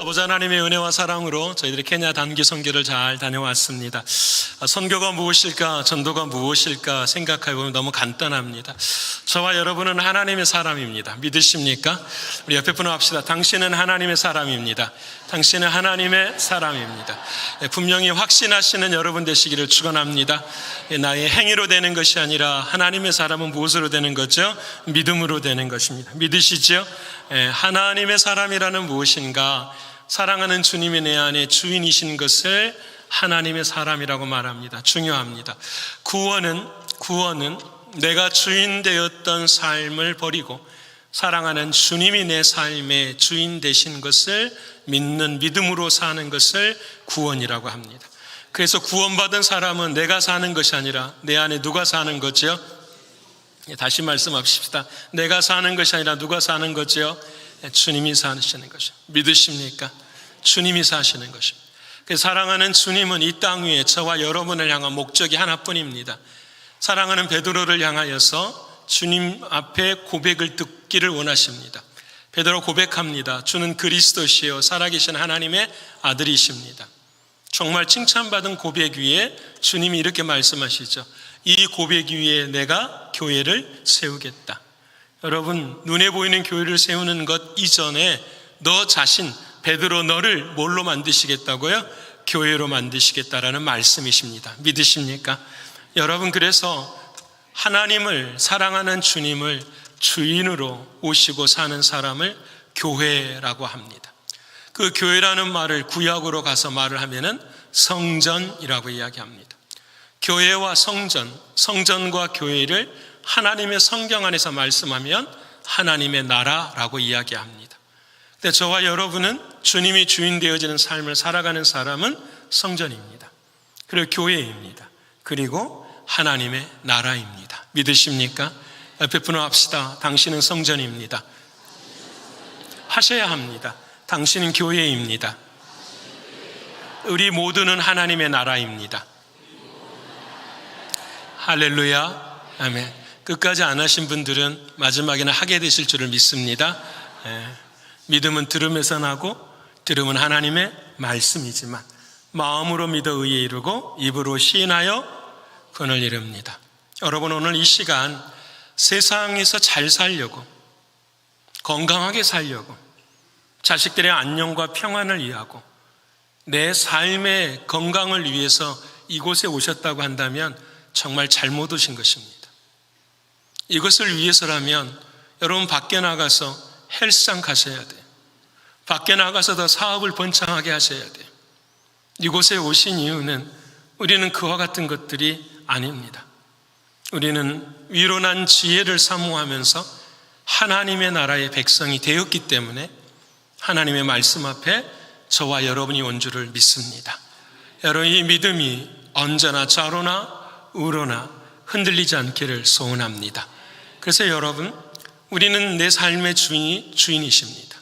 아버지 하나님의 은혜와 사랑으로 저희들이 케냐 단기 선교를 잘 다녀왔습니다. 선교가 무엇일까, 전도가 무엇일까 생각해보면 너무 간단합니다. 저와 여러분은 하나님의 사람입니다. 믿으십니까? 우리 옆에 분을 합시다. 당신은 하나님의 사람입니다. 당신은 하나님의 사람입니다. 분명히 확신하시는 여러분 되시기를 축원합니다. 나의 행위로 되는 것이 아니라 하나님의 사람은 무엇으로 되는 거죠? 믿음으로 되는 것입니다. 믿으시죠? 하나님의 사람이라는 무엇인가? 사랑하는 주님이 내 안에 주인이신 것을 하나님의 사람이라고 말합니다. 중요합니다. 구원은 내가 주인 되었던 삶을 버리고 사랑하는 주님이 내 삶의 주인 되신 것을 믿는 믿음으로 사는 것을 구원이라고 합니다. 그래서 구원받은 사람은 내가 사는 것이 아니라 내 안에 누가 사는 거죠? 다시 말씀합시다. 내가 사는 것이 아니라 누가 사는 거죠? 주님이 사시는 것이죠. 믿으십니까? 주님이 사시는 것입니다. 사랑하는 주님은 이 땅 위에 저와 여러분을 향한 목적이 하나뿐입니다. 사랑하는 베드로를 향하여서 주님 앞에 고백을 듣기를 원하십니다. 베드로 고백합니다. 주는 그리스도시요 살아계신 하나님의 아들이십니다. 정말 칭찬받은 고백 위에 주님이 이렇게 말씀하시죠. 이 고백 위에 내가 교회를 세우겠다. 여러분, 눈에 보이는 교회를 세우는 것 이전에 너 자신, 베드로 너를 뭘로 만드시겠다고요? 교회로 만드시겠다라는 말씀이십니다. 믿으십니까? 여러분, 그래서 하나님을 사랑하는 주님을 주인으로 오시고 사는 사람을 교회라고 합니다. 그 교회라는 말을 구약으로 가서 말을 하면은 성전이라고 이야기합니다. 교회와 성전과 교회를 하나님의 성경 안에서 말씀하면 하나님의 나라라고 이야기합니다. 근데 저와 여러분은 주님이 주인 되어지는 삶을 살아가는 사람은 성전입니다. 그리고 교회입니다. 그리고 하나님의 나라입니다. 믿으십니까? 옆에 분을 합시다. 당신은 성전입니다. 하셔야 합니다. 당신은 교회입니다. 우리 모두는 하나님의 나라입니다. 할렐루야. 아멘. 끝까지 안 하신 분들은 마지막에는 하게 되실 줄을 믿습니다. 믿음은 들음에서 나고 들음은 하나님의 말씀이지만 마음으로 믿어 의에 이르고 입으로 시인하여 구원을 이룹니다. 여러분, 오늘 이 시간 세상에서 잘 살려고, 건강하게 살려고, 자식들의 안녕과 평안을 위하고 내 삶의 건강을 위해서 이곳에 오셨다고 한다면 정말 잘못 오신 것입니다. 이것을 위해서라면 여러분 밖에 나가서 헬스장 가셔야 돼요. 밖에 나가서 더 사업을 번창하게 하셔야 돼요. 이곳에 오신 이유는 우리는 그와 같은 것들이 아닙니다. 우리는 위로난 지혜를 사모하면서 하나님의 나라의 백성이 되었기 때문에 하나님의 말씀 앞에 저와 여러분이 온 줄을 믿습니다. 여러분, 이 믿음이 언제나 좌로나 우로나 흔들리지 않기를 소원합니다. 그래서 여러분, 우리는 내 삶의 주인이십니다.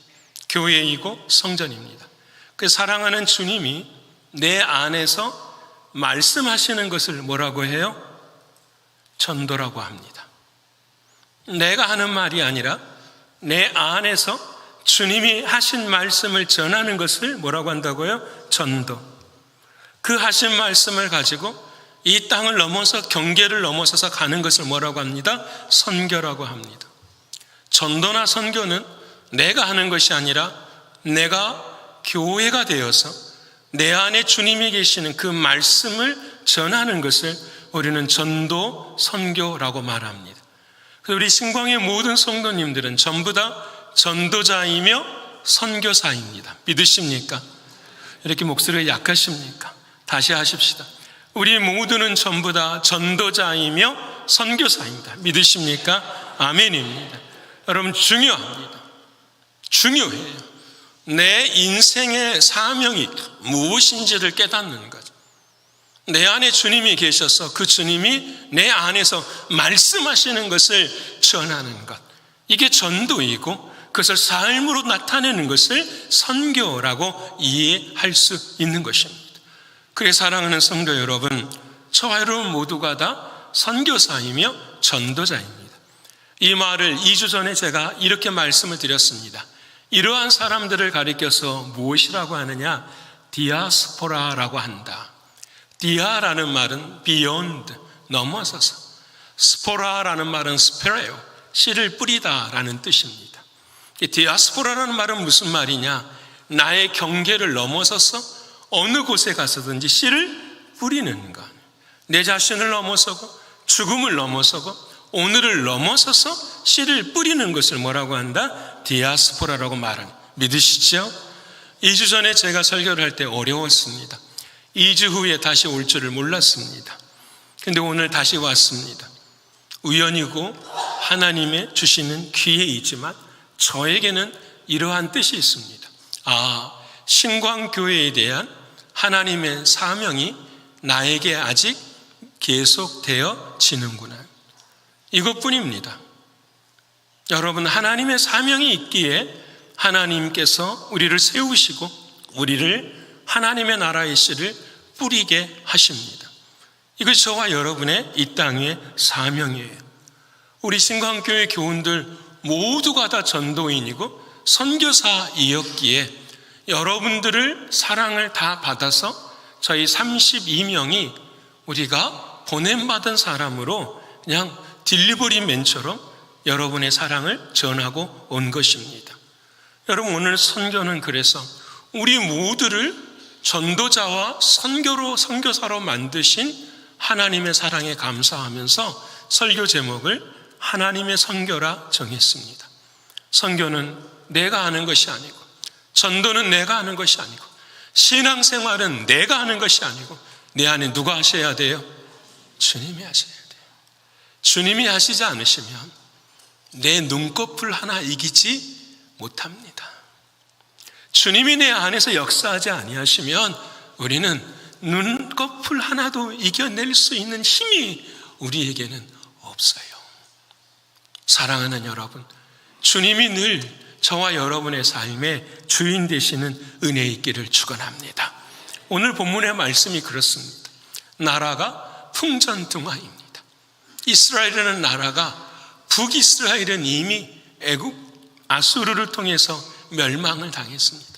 교회이고 성전입니다. 그 사랑하는 주님이 내 안에서 말씀하시는 것을 뭐라고 해요? 전도라고 합니다. 내가 하는 말이 아니라 내 안에서 주님이 하신 말씀을 전하는 것을 뭐라고 한다고요? 전도. 그 하신 말씀을 가지고 이 땅을 넘어서 경계를 넘어서서 가는 것을 뭐라고 합니다? 선교라고 합니다. 전도나 선교는 내가 하는 것이 아니라 내가 교회가 되어서 내 안에 주님이 계시는 그 말씀을 전하는 것을 우리는 전도, 선교라고 말합니다. 우리 신광의 모든 성도님들은 전부 다 전도자이며 선교사입니다. 믿으십니까? 이렇게 목소리가 약하십니까? 다시 하십시다. 우리 모두는 전부 다 전도자이며 선교사입니다. 믿으십니까? 아멘입니다. 여러분, 중요합니다. 중요해요. 내 인생의 사명이 무엇인지를 깨닫는 것. 내 안에 주님이 계셔서 그 주님이 내 안에서 말씀하시는 것을 전하는 것. 이게 전도이고 그것을 삶으로 나타내는 것을 선교라고 이해할 수 있는 것입니다. 그래서 사랑하는 성도 여러분, 저와 여러분 모두가 다 선교사이며 전도자입니다. 이 말을 2주 전에 제가 이렇게 말씀을 드렸습니다. 이러한 사람들을 가리켜서 무엇이라고 하느냐? 디아스포라라고 한다. 디아라는 말은 beyond, 넘어서서, 스포라라는 말은 스페레오, 씨를 뿌리다라는 뜻입니다. 디아스포라라는 말은 무슨 말이냐? 나의 경계를 넘어서서 어느 곳에 가서든지 씨를 뿌리는 것. 내 자신을 넘어서고 죽음을 넘어서고 오늘을 넘어서서 씨를 뿌리는 것을 뭐라고 한다? 디아스포라라고 말하는. 믿으시죠? 2주 전에 제가 설교를 할 때 어려웠습니다. 2주 후에 다시 올 줄을 몰랐습니다. 근데 오늘 다시 왔습니다. 우연이고 하나님의 주시는 기회이지만 저에게는 이러한 뜻이 있습니다. 신광교회에 대한 하나님의 사명이 나에게 아직 계속되어지는구나. 이것뿐입니다. 여러분, 하나님의 사명이 있기에 하나님께서 우리를 세우시고 우리를 하나님의 나라의 씨를 뿌리게 하십니다. 이것이 저와 여러분의 이 땅의 사명이에요. 우리 신광교회 교훈들 모두가 다 전도인이고 선교사이었기에 여러분들을 사랑을 다 받아서 저희 32명이 우리가 보냄받은 사람으로 그냥 딜리버리맨처럼 여러분의 사랑을 전하고 온 것입니다. 여러분, 오늘 선교는 그래서 우리 모두를 전도자와 선교사로 만드신 하나님의 사랑에 감사하면서 설교 제목을 하나님의 선교라 정했습니다. 선교는 내가 하는 것이 아니고, 전도는 내가 하는 것이 아니고, 신앙생활은 내가 하는 것이 아니고, 내 안에 누가 하셔야 돼요? 주님이 하셔야 돼요. 주님이 하시지 않으시면 내 눈꺼풀 하나 이기지 못합니다. 주님이 내 안에서 역사하지 아니하시면 우리는 눈꺼풀 하나도 이겨낼 수 있는 힘이 우리에게는 없어요. 사랑하는 여러분, 주님이 늘 저와 여러분의 삶의 주인 되시는 은혜 있기를 축원합니다. 오늘 본문의 말씀이 그렇습니다. 나라가 풍전등화입니다. 이스라엘이라는 나라가, 북이스라엘은 이미 애국 아수르를 통해서 멸망을 당했습니다.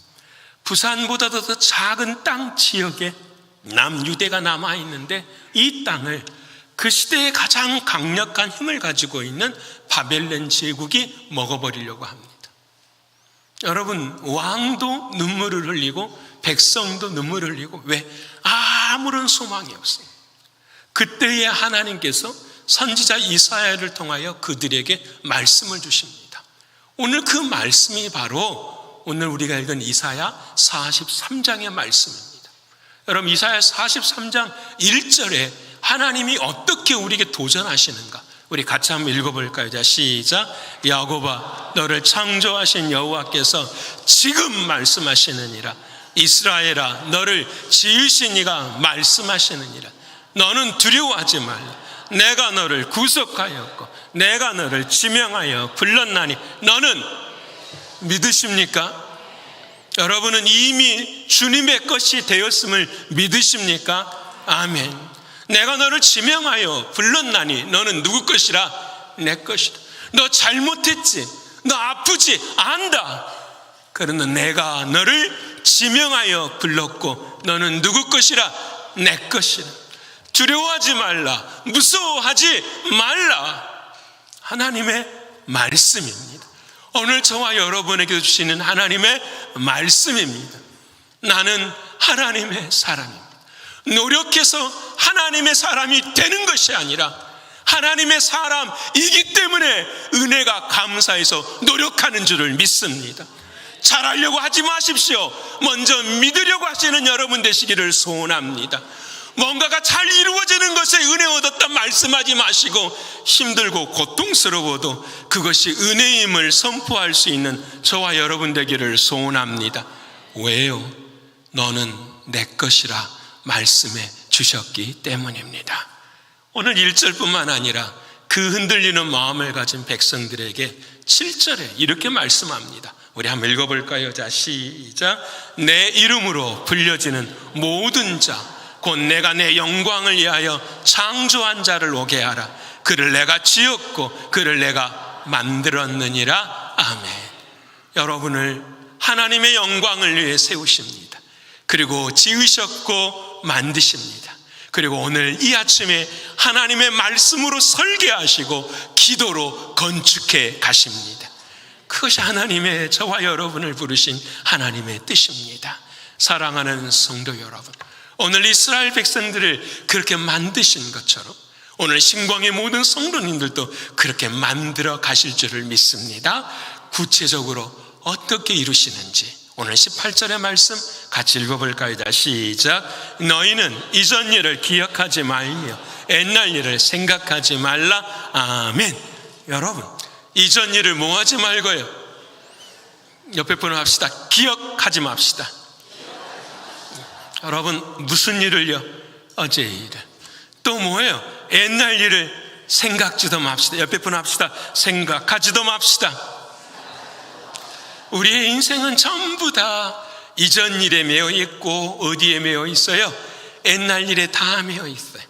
부산보다도 더 작은 땅 지역에 남유대가 남아있는데 이 땅을 그 시대에 가장 강력한 힘을 가지고 있는 바벨론 제국이 먹어버리려고 합니다. 여러분, 왕도 눈물을 흘리고 백성도 눈물을 흘리고, 왜? 아무런 소망이 없어요. 그때에 하나님께서 선지자 이사야를 통하여 그들에게 말씀을 주십니다. 오늘 그 말씀이 바로 오늘 우리가 읽은 이사야 43장의 말씀입니다. 여러분, 이사야 43장 1절에 하나님이 어떻게 우리에게 도전하시는가? 우리 같이 한번 읽어볼까요? 자, 시작. 야곱아, 너를 창조하신 여호와께서 지금 말씀하시느니라. 이스라엘아, 너를 지으신 이가 말씀하시느니라. 너는 두려워하지 말라. 내가 너를 구속하였고 내가 너를 지명하여 불렀나니. 너는 믿으십니까? 여러분은 이미 주님의 것이 되었음을 믿으십니까? 아멘. 내가 너를 지명하여 불렀나니 너는 누구 것이라? 내 것이다. 너 잘못했지? 너 아프지? 안다. 그러나 내가 너를 지명하여 불렀고 너는 누구 것이라? 내 것이라. 두려워하지 말라. 무서워하지 말라. 하나님의 말씀입니다. 오늘 저와 여러분에게 주시는 하나님의 말씀입니다. 나는 하나님의 사람입니다. 노력해서 하나님의 사람이 되는 것이 아니라 하나님의 사람이기 때문에 은혜가 감사해서 노력하는 줄을 믿습니다. 잘하려고 하지 마십시오. 먼저 믿으려고 하시는 여러분 되시기를 소원합니다. 뭔가가 잘 이루어지는 것에 은혜 얻었다 말씀하지 마시고 힘들고 고통스러워도 그것이 은혜임을 선포할 수 있는 저와 여러분 되기를 소원합니다. 왜요? 너는 내 것이라 말씀해 주셨기 때문입니다. 오늘 1절뿐만 아니라 그 흔들리는 마음을 가진 백성들에게 7절에 이렇게 말씀합니다. 우리 한번 읽어볼까요? 자, 시작. 내 이름으로 불려지는 모든 자 곧 내가 내 영광을 위하여 창조한 자를 오게 하라. 그를 내가 지었고 그를 내가 만들었느니라. 아멘. 여러분을 하나님의 영광을 위해 세우십니다. 그리고 지으셨고 만드십니다. 그리고 오늘 이 아침에 하나님의 말씀으로 설계하시고 기도로 건축해 가십니다. 그것이 하나님의 저와 여러분을 부르신 하나님의 뜻입니다. 사랑하는 성도 여러분, 오늘 이스라엘 백성들을 그렇게 만드신 것처럼 오늘 신광의 모든 성도님들도 그렇게 만들어 가실 줄을 믿습니다. 구체적으로 어떻게 이루시는지 오늘 18절의 말씀 같이 읽어볼까요? 시작. 너희는 이전 일을 기억하지 말며 옛날 일을 생각하지 말라. 아멘. 여러분, 이전 일을 뭐 하지 말고요? 옆에 분을 합시다. 기억하지 맙시다. 여러분, 무슨 일을요? 어제의 일을. 또 뭐예요? 옛날 일을 생각지도 맙시다. 옆에 분 합시다. 생각하지도 맙시다. 우리의 인생은 전부 다 이전 일에 매여 있고 어디에 매여 있어요? 옛날 일에 다 매여 있어요.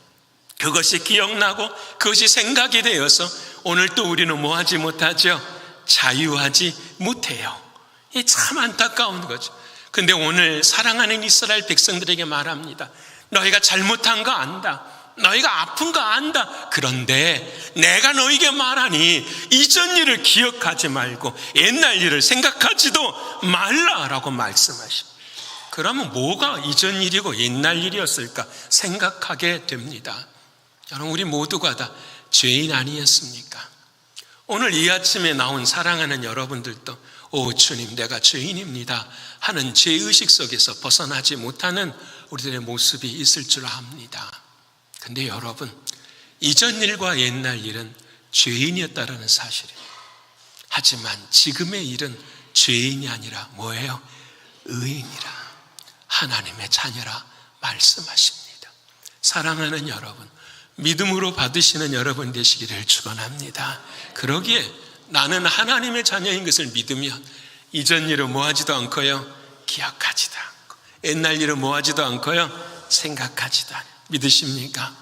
그것이 기억나고 그것이 생각이 되어서 오늘 또 우리는 뭐 하지 못하죠? 자유하지 못해요. 이게 참 안타까운 거죠. 근데 오늘 사랑하는 이스라엘 백성들에게 말합니다. 너희가 잘못한 거 안다. 너희가 아픈 거 안다. 그런데 내가 너희에게 말하니 이전 일을 기억하지 말고 옛날 일을 생각하지도 말라라고 말씀하십니다. 그러면 뭐가 이전 일이고 옛날 일이었을까 생각하게 됩니다. 여러분, 우리 모두가 다 죄인 아니었습니까? 오늘 이 아침에 나온 사랑하는 여러분들도 오 주님, 내가 죄인입니다 하는 죄의식 속에서 벗어나지 못하는 우리들의 모습이 있을 줄 압니다. 근데 여러분, 이전 일과 옛날 일은 죄인이었다라는 사실이에요. 하지만 지금의 일은 죄인이 아니라 뭐예요? 의인이라, 하나님의 자녀라 말씀하십니다. 사랑하는 여러분, 믿음으로 받으시는 여러분 되시기를 축원합니다. 그러기에 나는 하나님의 자녀인 것을 믿으면 이전 일은 뭐하지도 않고요, 기억하지도 않고 옛날 일은 뭐하지도 않고요, 생각하지도 않아요. 믿으십니까?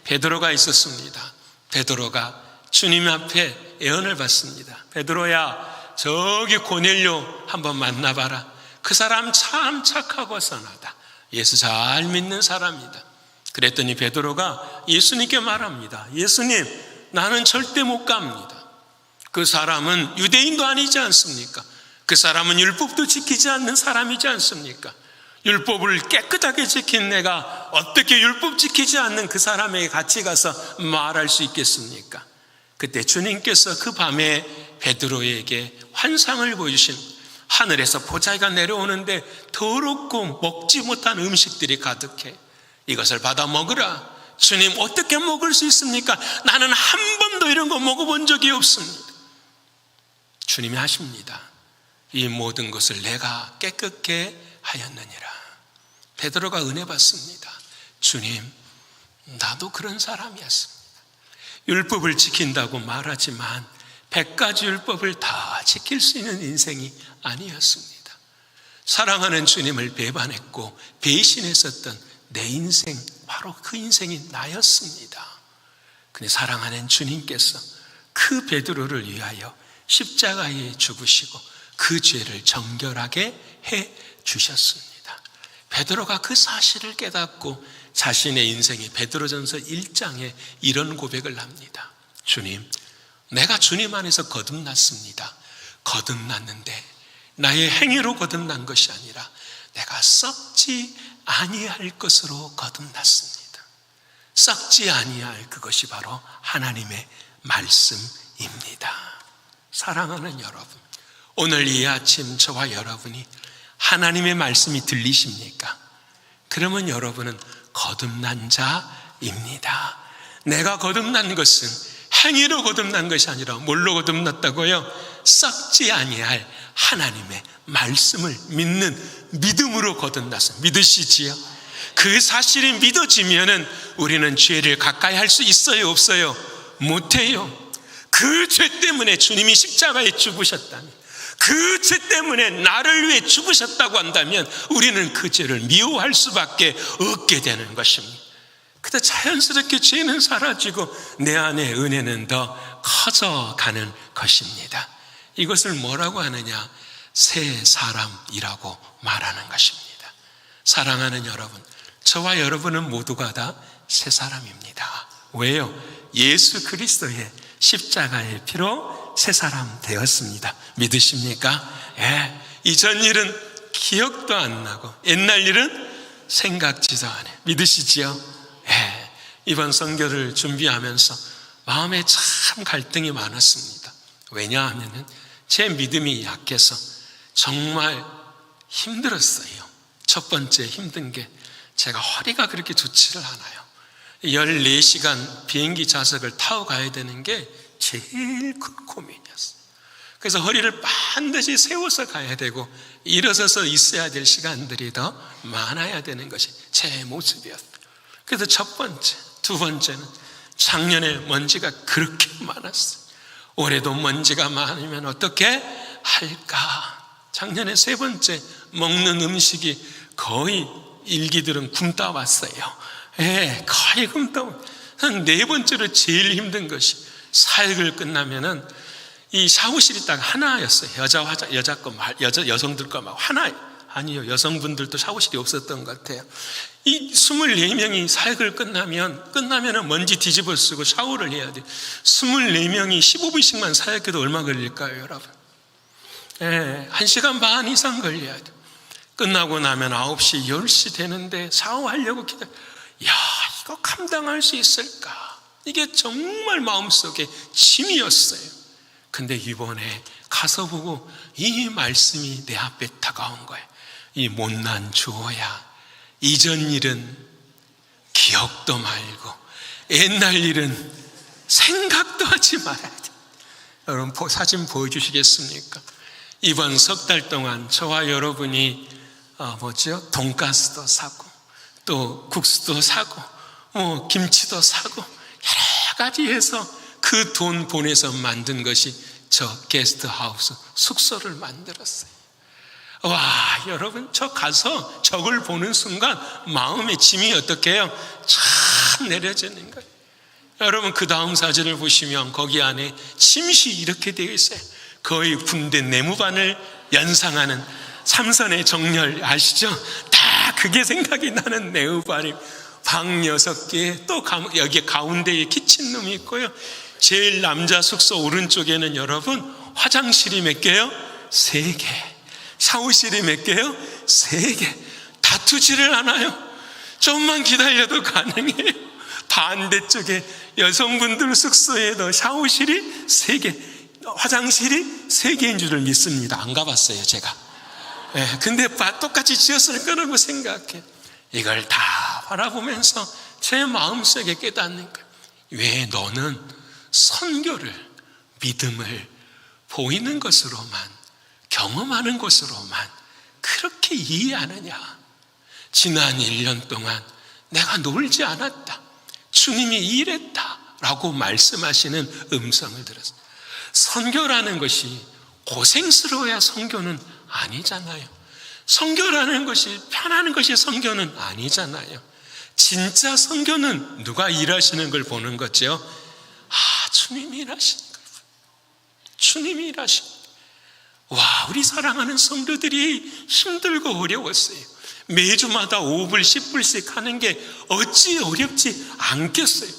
베드로가 있었습니다. 베드로가 주님 앞에 예언을 받습니다. 베드로야, 저기 고넬료 한번 만나봐라. 그 사람 참 착하고 선하다. 예수 잘 믿는 사람이다. 그랬더니 베드로가 예수님께 말합니다. 예수님, 나는 절대 못 갑니다. 그 사람은 유대인도 아니지 않습니까? 그 사람은 율법도 지키지 않는 사람이지 않습니까? 율법을 깨끗하게 지킨 내가 어떻게 율법 지키지 않는 그 사람에게 같이 가서 말할 수 있겠습니까? 그때 주님께서 그 밤에 베드로에게 환상을 보여주신, 하늘에서 보자기가 내려오는데 더럽고 먹지 못한 음식들이 가득해. 이것을 받아 먹으라. 주님, 어떻게 먹을 수 있습니까? 나는 한 번도 이런 거 먹어본 적이 없습니다. 주님이 하십니다. 이 모든 것을 내가 깨끗게 하였느니라. 베드로가 은혜 받습니다. 주님, 나도 그런 사람이었습니다. 율법을 지킨다고 말하지만 100가지 율법을 다 지킬 수 있는 인생이 아니었습니다. 사랑하는 주님을 배반했고 배신했었던 내 인생, 바로 그 인생이 나였습니다. 근데 사랑하는 주님께서 그 베드로를 위하여 십자가에 죽으시고 그 죄를 정결하게 해 주셨습니다. 베드로가 그 사실을 깨닫고 자신의 인생이 베드로전서 1장에 이런 고백을 합니다. 주님, 내가 주님 안에서 거듭났습니다. 거듭났는데 나의 행위로 거듭난 것이 아니라 내가 썩지 아니할 것으로 거듭났습니다. 썩지 아니할 그것이 바로 하나님의 말씀입니다. 사랑하는 여러분, 오늘 이 아침 저와 여러분이 하나님의 말씀이 들리십니까? 그러면 여러분은 거듭난 자입니다. 내가 거듭난 것은 행위로 거듭난 것이 아니라 뭘로 거듭났다고요? 썩지 아니할 하나님의 말씀을 믿는 믿음으로 거듭났습니다. 믿으시지요? 그 사실이 믿어지면은 우리는 죄를 가까이 할 수 있어요, 없어요? 못해요. 그 죄 때문에 주님이 십자가에 죽으셨다면, 그 죄 때문에 나를 위해 죽으셨다고 한다면 우리는 그 죄를 미워할 수밖에 없게 되는 것입니다. 그때 자연스럽게 죄는 사라지고 내 안에 은혜는 더 커져가는 것입니다. 이것을 뭐라고 하느냐? 새 사람이라고 말하는 것입니다. 사랑하는 여러분, 저와 여러분은 모두가 다 새 사람입니다. 왜요? 예수 그리스도의 십자가의 피로 새 사람 되었습니다. 믿으십니까? 예. 이전 일은 기억도 안 나고 옛날 일은 생각지도 않아요. 믿으시지요? 예. 이번 선교를 준비하면서 마음에 참 갈등이 많았습니다. 왜냐하면 제 믿음이 약해서 정말 힘들었어요. 첫 번째 힘든 게 제가 허리가 그렇게 좋지를 않아요. 14시간 비행기 좌석을 타고 가야 되는 게 제일 큰 고민이었어요. 그래서 허리를 반드시 세워서 가야 되고 일어서서 있어야 될 시간들이 더 많아야 되는 것이 제 모습이었어요. 그래서 첫 번째, 두 번째는 작년에 먼지가 그렇게 많았어요. 올해도 먼지가 많으면 어떻게 할까? 작년에 세 번째, 먹는 음식이 거의 일기들은 굶다 왔어요. 예, 거의 굶다 왔어요. 네 번째로 제일 힘든 것이 사역을 끝나면은 이 샤워실이 딱 하나였어요. 여성들 거만 하나. 아니요, 여성분들도 샤워실이 없었던 것 같아요. 이 24명이 사역을 끝나면은 먼지 뒤집어 쓰고 샤워를 해야 돼요. 24명이 15분씩만 사역해도 얼마 걸릴까요, 여러분? 예, 1시간 반 이상 걸려야 돼요. 끝나고 나면 9시, 10시 되는데 샤워하려고 기다려. 야, 이거 감당할 수 있을까? 이게 정말 마음속에 짐이었어요. 근데 이번에 가서 보고 이 말씀이 내 앞에 다가온 거예요. 이 못난 주어야, 이전 일은 기억도 말고 옛날 일은 생각도 하지 말아야 돼. 여러분 사진 보여주시겠습니까? 이번 석 달 동안 저와 여러분이 돈가스도 사고 또 국수도 사고 김치도 사고 여러 가지 해서 그 돈 보내서 만든 것이 저 게스트하우스 숙소를 만들었어요. 와, 여러분, 저 가서 저걸 보는 순간 마음의 짐이 어떻게 해요? 참 내려지는 거예요. 여러분, 그 다음 사진을 보시면 거기 안에 침시 이렇게 되어 있어요. 거의 군대 내무반을 연상하는 삼선의 정렬 아시죠? 다 그게 생각이 나는 내무반이 방 6개, 또 여기 가운데에 키친룸이 있고요. 제일 남자 숙소 오른쪽에는 여러분 화장실이 몇 개요? 3개. 샤워실이 몇 개요? 3개. 다투지를 않아요. 좀만 기다려도 가능해요. 반대쪽에 여성분들 숙소에도 샤워실이 3개, 화장실이 3개인 줄을 믿습니다. 안 가봤어요, 제가. 근데 똑같이 지었을 거라고 생각해. 이걸 다 바라보면서 제 마음속에 깨닫는 거예요. 왜 너는 선교를, 믿음을 보이는 것으로만, 경험하는 것으로만 그렇게 이해하느냐? 지난 1년 동안 내가 놀지 않았다, 주님이 일했다 라고 말씀하시는 음성을 들었어요. 선교라는 것이 고생스러워야 선교는 아니잖아요. 선교라는 것이 편한 것이 선교는 아니잖아요. 진짜 선교는 누가 일하시는 걸 보는 거죠? 주님이 일하시는 거예요. 주님이 일하시는 거예요. 와, 우리 사랑하는 성도들이 힘들고 어려웠어요. 매주마다 5불, 10불씩 하는 게 어찌 어렵지 않겠어요.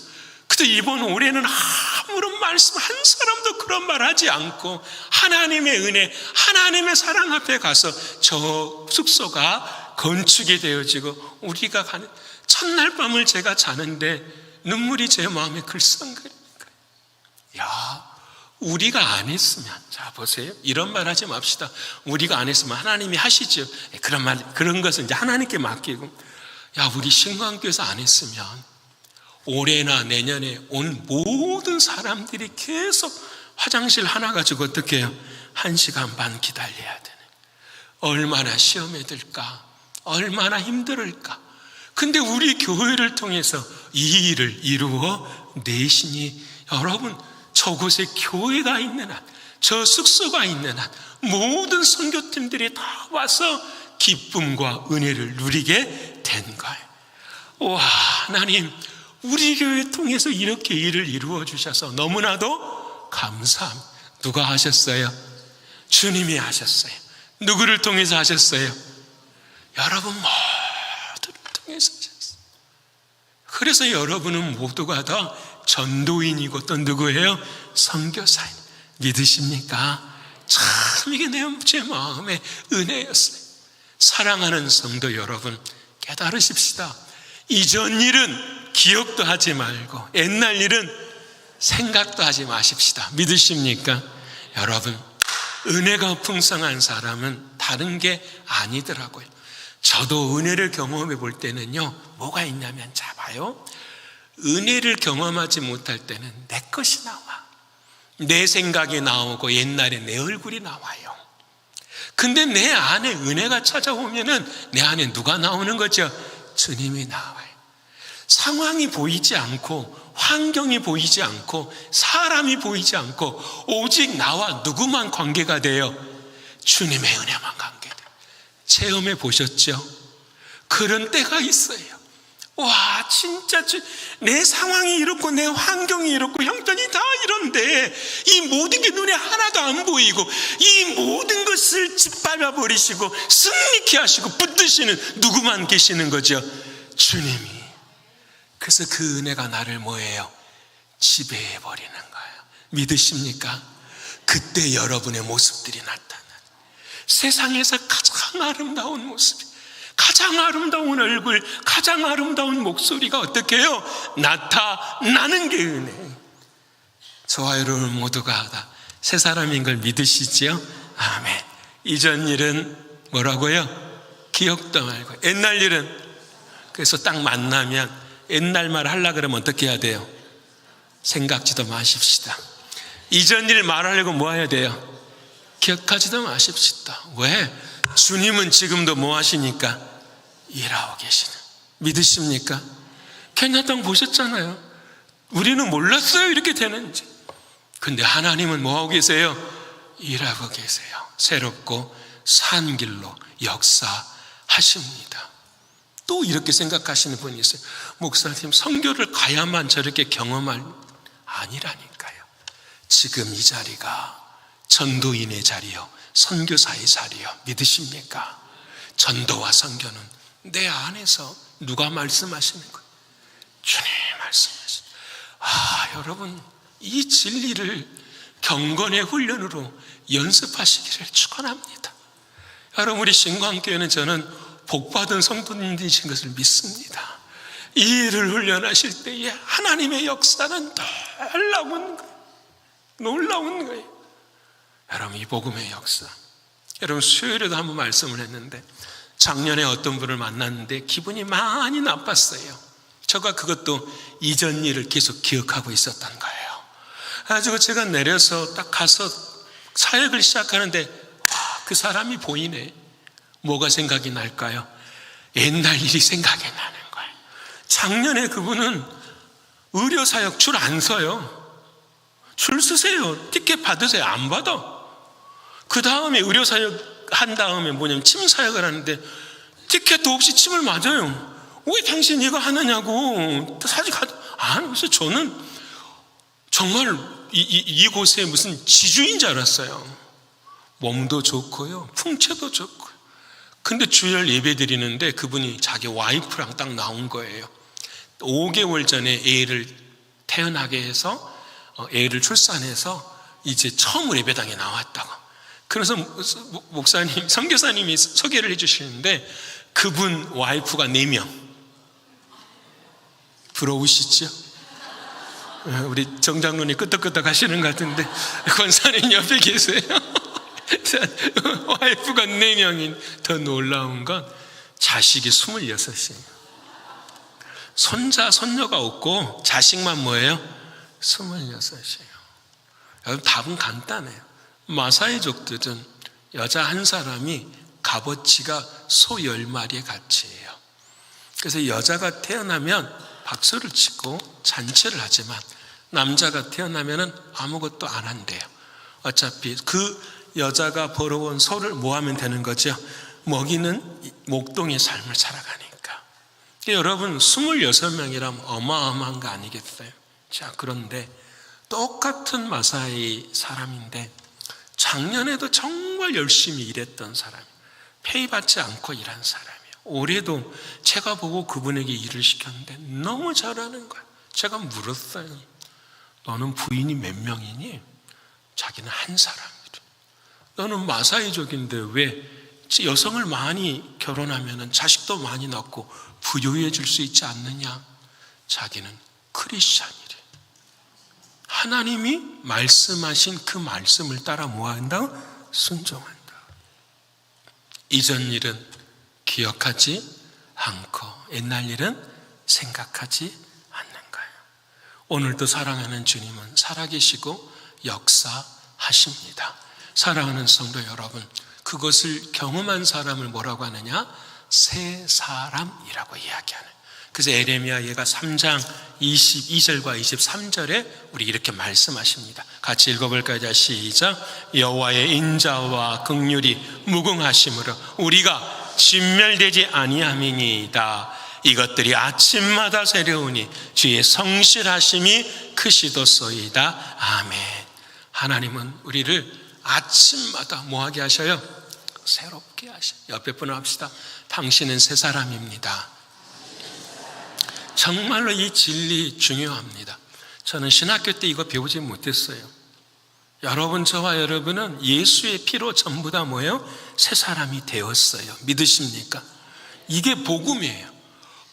근데 이번 올해는 아무런 말씀 한 사람도 그런 말 하지 않고 하나님의 은혜, 하나님의 사랑 앞에 가서 저 숙소가 건축이 되어지고 우리가 가는 첫날 밤을 제가 자는데 눈물이 제 마음에 글썽거리니까, 야, 우리가 안 했으면, 자 보세요, 이런 말 하지 맙시다. 우리가 안 했으면 하나님이 하시죠. 그런 것은 이제 하나님께 맡기고, 야, 우리 신광교에서 안 했으면 올해나 내년에 온 모든 사람들이 계속 화장실 하나 가지고 어떻게 해요? 1시간 반 기다려야 되는, 얼마나 시험에 들까, 얼마나 힘들을까. 근데 우리 교회를 통해서 이 일을 이루어 내시니, 여러분, 저곳에 교회가 있는 한, 저 숙소가 있는 한 모든 선교팀들이 다 와서 기쁨과 은혜를 누리게 된 거예요. 와, 하나님, 우리 교회 통해서 이렇게 일을 이루어 주셔서 너무나도 감사합니다. 누가 하셨어요? 주님이 하셨어요. 누구를 통해서 하셨어요? 여러분 모두를 통해서 하셨어요. 그래서 여러분은 모두가 다 전도인이고 또 누구예요? 선교사인. 믿으십니까? 참 이게 제 마음의 은혜였어요. 사랑하는 성도 여러분, 깨달으십시다. 이전 일은 기억도 하지 말고 옛날 일은 생각도 하지 마십시다. 믿으십니까? 여러분, 은혜가 풍성한 사람은 다른 게 아니더라고요. 저도 은혜를 경험해 볼 때는요, 뭐가 있냐면, 자 봐요. 은혜를 경험하지 못할 때는 내 것이 나와. 내 생각이 나오고 옛날에 내 얼굴이 나와요. 근데 내 안에 은혜가 찾아오면은 내 안에 누가 나오는 거죠? 주님이 나와요. 상황이 보이지 않고 환경이 보이지 않고 사람이 보이지 않고 오직 나와 누구만 관계가 돼요? 주님의 은혜만 관계돼요. 체험해 보셨죠? 그런 때가 있어요. 와, 진짜 내 상황이 이렇고 내 환경이 이렇고 형편이 다 이런데 이 모든 게 눈에 하나도 안 보이고 이 모든 것을 짓밟아 버리시고 승리케 하시고 붙드시는 누구만 계시는 거죠? 주님이. 그래서 그 은혜가 나를 뭐예요? 지배해 버리는 거예요. 믿으십니까? 그때 여러분의 모습들이 나타나요. 세상에서 가장 아름다운 모습이, 가장 아름다운 얼굴, 가장 아름다운 목소리가 어떻게 해요? 나타나는 게 은혜. 저와 여러분 모두가 다 새 사람인 걸 믿으시지요? 아멘. 이전 일은 뭐라고요? 기억도 말고 옛날 일은. 그래서 딱 만나면 옛날 말 하려고 그러면 어떻게 해야 돼요? 생각지도 마십시다. 이전 일 말하려고 뭐 해야 돼요? 기억하지도 마십시다. 왜? 주님은 지금도 뭐 하시니까? 일하고 계시는. 믿으십니까? 케냐 땅 보셨잖아요. 우리는 몰랐어요, 이렇게 되는지. 근데 하나님은 뭐 하고 계세요? 일하고 계세요. 새롭고 산 길로 역사하십니다. 또 이렇게 생각하시는 분이 있어요. 목사님, 선교를 가야만 저렇게 경험할, 아니라니까요. 지금 이 자리가 전도인의 자리요, 선교사의 자리요. 믿으십니까? 전도와 선교는 내 안에서 누가 말씀하시는 거예요? 주님 말씀하시는. 여러분, 이 진리를 경건의 훈련으로 연습하시기를 축원합니다. 여러분, 우리 신광교회는 저는 복받은 성도님이신 것을 믿습니다. 이 일을 훈련하실 때에 하나님의 역사는 놀라운 거예요. 놀라운 거예요. 여러분, 이 복음의 역사. 여러분, 수요일에도 한번 말씀을 했는데 작년에 어떤 분을 만났는데 기분이 많이 나빴어요. 제가 그것도 이전 일을 계속 기억하고 있었던 거예요. 그래가지고 제가 내려서 딱 가서 사역을 시작하는데 그 사람이 보이네. 뭐가 생각이 날까요? 옛날 일이 생각이 나는 거예요. 작년에 그분은 의료사역 줄 안 서요. 줄 서세요. 티켓 받으세요. 안 받아. 그 다음에 의료사역 한 다음에 뭐냐면 침사역을 하는데 티켓도 없이 침을 맞아요. 왜 당신 이거 하느냐고. 사실 그래서 저는 정말 이곳에 무슨 지주인 줄 알았어요. 몸도 좋고요, 풍채도 좋고요. 근데 주일 예배 드리는데 그분이 자기 와이프랑 딱 나온 거예요. 5개월 전에 애를 태어나게 해서 애를 출산해서 이제 처음으로 예배당에 나왔다고. 그래서 목사님, 선교사님이 소개를 해주시는데 그분 와이프가 4명. 부러우시죠? 우리 정장로님 끄떡끄떡 하시는 것 같은데 권사님 옆에 계세요. 와이프가 4명인. 더 놀라운 건 자식이 26이에요. 손자, 손녀가 없고 자식만 뭐예요? 26이에요. 여러분, 답은 간단해요. 마사이족들은 여자 한 사람이 값어치가 소 10마리의 가치예요. 그래서 여자가 태어나면 박수를 치고 잔치를 하지만 남자가 태어나면 아무것도 안 한대요. 어차피 그 여자가 벌어온 소를 뭐 하면 되는 거죠? 먹이는 목동의 삶을 살아가니까. 여러분, 26명이라면 어마어마한 거 아니겠어요? 자, 그런데 똑같은 마사이 사람인데 작년에도 정말 열심히 일했던 사람이에요. 페이 받지 않고 일한 사람이에요. 올해도 제가 보고 그분에게 일을 시켰는데 너무 잘하는 거예요. 제가 물었어요. 너는 부인이 몇 명이니? 자기는 한 사람이래. 너는 마사이족인데 왜 여성을 많이 결혼하면 자식도 많이 낳고 부유해질 수 있지 않느냐? 자기는 크리스찬이래. 하나님이 말씀하신 그 말씀을 따라 뭐한다? 순종한다. 이전 일은 기억하지 않고 옛날 일은 생각하지 않는 거예요. 오늘도 사랑하는 주님은 살아계시고 역사하십니다. 사랑하는 성도 여러분, 그것을 경험한 사람을 뭐라고 하느냐? 새 사람이라고 이야기하는. 그래서 에레미야 얘가 3장 22절과 23절에 우리 이렇게 말씀하십니다. 같이 읽어볼까요? 자, 시작. 여호와의 인자와 긍휼이 무궁하심으로 우리가 진멸되지 아니함이니이다. 이것들이 아침마다 새로우니 주의 성실하심이 크시도소이다. 아멘. 하나님은 우리를 아침마다 뭐하게 하셔요? 새롭게 하셔요. 옆에 분을 합시다. 당신은 새 사람입니다. 정말로 이 진리 중요합니다. 저는 신학교 때 이거 배우지 못했어요. 여러분, 저와 여러분은 예수의 피로 전부 다 뭐예요? 새 사람이 되었어요. 믿으십니까? 이게 복음이에요.